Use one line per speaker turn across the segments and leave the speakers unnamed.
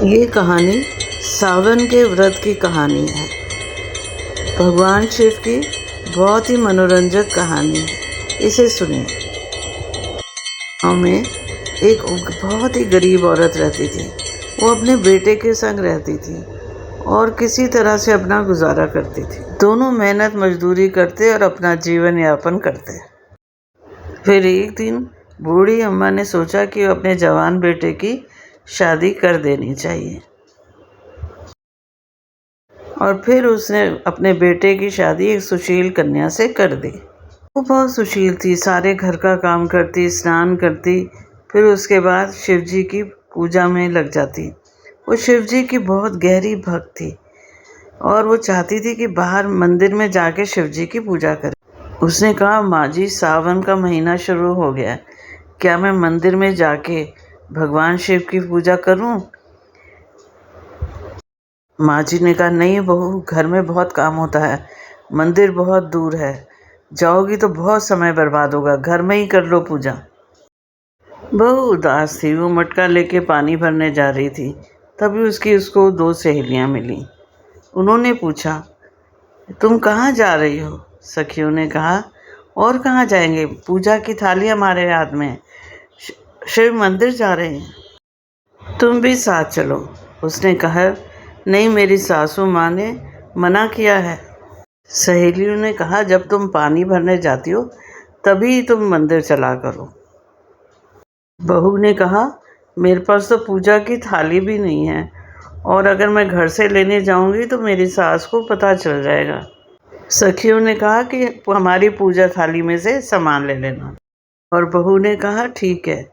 ये कहानी सावन के व्रत की कहानी है। भगवान शिव की बहुत ही मनोरंजक कहानी है। इसे सुनिए। गाँव में एक बहुत ही गरीब औरत रहती थी। वो अपने बेटे के संग रहती थी और किसी तरह से अपना गुजारा करती थी। दोनों मेहनत मजदूरी करते और अपना जीवन यापन करते। फिर एक दिन बूढ़ी अम्मा ने सोचा कि अपने जवान बेटे की शादी कर देनी चाहिए और फिर उसने अपने बेटे की शादी एक सुशील कन्या से कर दी। वो बहुत सुशील थी, सारे घर का काम करती, स्नान करती, फिर उसके बाद शिव जी की पूजा में लग जाती। वो शिव जी की बहुत गहरी भक्त थी और वो चाहती थी कि बाहर मंदिर में जाके शिव जी की पूजा करे। उसने कहा, माँ जी, सावन का महीना शुरू हो गया है, क्या मैं मंदिर में जाके भगवान शिव की पूजा करूं? माँ जी ने कहा, नहीं बहू, घर में बहुत काम होता है, मंदिर बहुत दूर है, जाओगी तो बहुत समय बर्बाद होगा, घर में ही कर लो पूजा। बहू उदास थी। वो मटका लेके पानी भरने जा रही थी, तभी उसको दो सहेलियाँ मिली। उन्होंने पूछा, तुम कहाँ जा रही हो? सखियों ने कहा, और कहाँ जाएंगे, पूजा की थाली हमारे हाथ में है, शिव मंदिर जा रहे हैं, तुम भी साथ चलो। उसने कहा, नहीं, मेरी सासू माँ ने मना किया है। सहेलियों ने कहा, जब तुम पानी भरने जाती हो तभी तुम मंदिर चला करो। बहू ने कहा, मेरे पास तो पूजा की थाली भी नहीं है और अगर मैं घर से लेने जाऊंगी तो मेरी सास को पता चल जाएगा। सखियों ने कहा कि हमारी पूजा थाली में से सामान ले लेना और बहू ने कहा, ठीक है,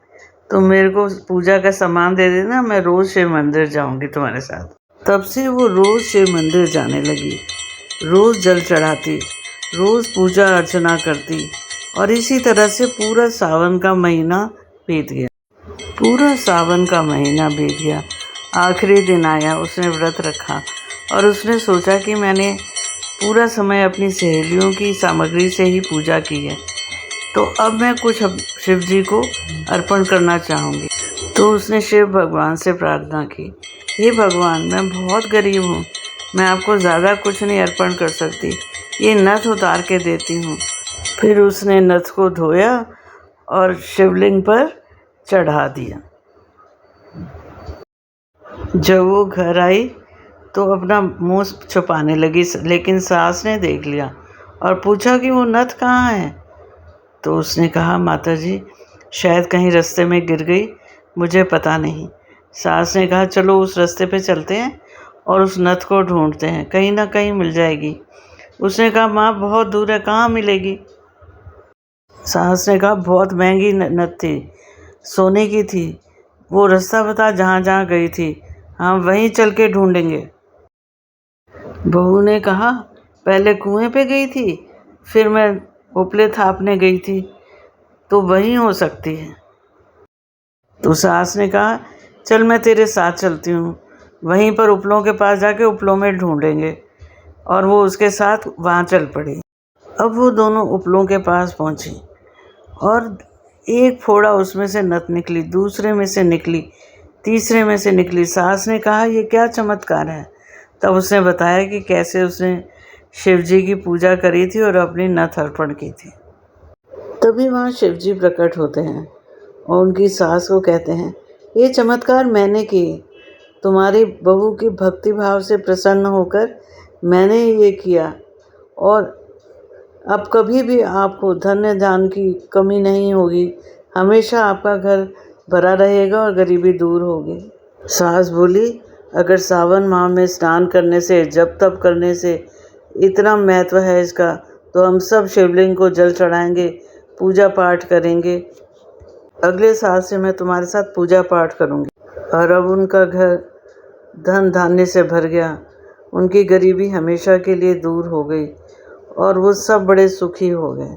तुम मेरे को पूजा का सामान दे देना, मैं रोज़ शिव मंदिर जाऊंगी तुम्हारे साथ। तब से वो रोज़ शिव मंदिर जाने लगी, रोज़ जल चढ़ाती, रोज़ पूजा अर्चना करती और इसी तरह से पूरा सावन का महीना बीत गया। पूरा सावन का महीना बीत गया। आखिरी दिन आया, उसने व्रत रखा और उसने सोचा कि मैंने पूरा समय अपनी सहेलियों की सामग्री से ही पूजा की है, तो अब मैं कुछ शिव जी को अर्पण करना चाहूँगी। तो उसने शिव भगवान से प्रार्थना की, हे भगवान, मैं बहुत गरीब हूँ, मैं आपको ज़्यादा कुछ नहीं अर्पण कर सकती, ये नथ उतार के देती हूँ। फिर उसने नथ को धोया और शिवलिंग पर चढ़ा दिया। जब वो घर आई तो अपना मुंह छुपाने लगी, लेकिन सास ने देख लिया और पूछा कि वो नथ कहाँ है? तो उसने कहा, माता जी, शायद कहीं रास्ते में गिर गई, मुझे पता नहीं। सास ने कहा, चलो उस रास्ते पे चलते हैं और उस नथ को ढूंढते हैं, कहीं ना कहीं मिल जाएगी। उसने कहा, माँ, बहुत दूर है, कहाँ मिलेगी? सास ने कहा, बहुत महंगी नथ थी, सोने की थी, वो रास्ता बता जहाँ जहाँ गई थी, हम वहीं चल के ढूंढेंगे। बहू ने कहा, पहले कुएं पे गई थी, फिर मैं उपले थापने गई थी, तो वहीं हो सकती है। तो सास ने कहा, चल मैं तेरे साथ चलती हूँ, वहीं पर उपलों के पास जाके उपलों में ढूंढेंगे। और वो उसके साथ वहाँ चल पड़ी। अब वो दोनों उपलों के पास पहुँची और एक फोड़ा उसमें से नथ निकली, दूसरे में से निकली, तीसरे में से निकली। सास ने कहा, ये क्या चमत्कार है? तब उसने बताया कि कैसे उसने शिव जी की पूजा करी थी और अपनी नथ अर्पण की थी। तभी वहाँ शिव जी प्रकट होते हैं और उनकी सास को कहते हैं, ये चमत्कार मैंने किए, तुम्हारी बहू की भक्ति भाव से प्रसन्न होकर मैंने ये किया और अब कभी भी आपको धन्य दान की कमी नहीं होगी, हमेशा आपका घर भरा रहेगा और गरीबी दूर होगी। सास बोली, अगर सावन माह में स्नान करने से, जप तप करने से इतना महत्व है इसका, तो हम सब शिवलिंग को जल चढ़ाएंगे, पूजा पाठ करेंगे। अगले साल से मैं तुम्हारे साथ पूजा पाठ करूंगी। और अब उनका घर धन धान्य से भर गया, उनकी गरीबी हमेशा के लिए दूर हो गई और वो सब बड़े सुखी हो गए।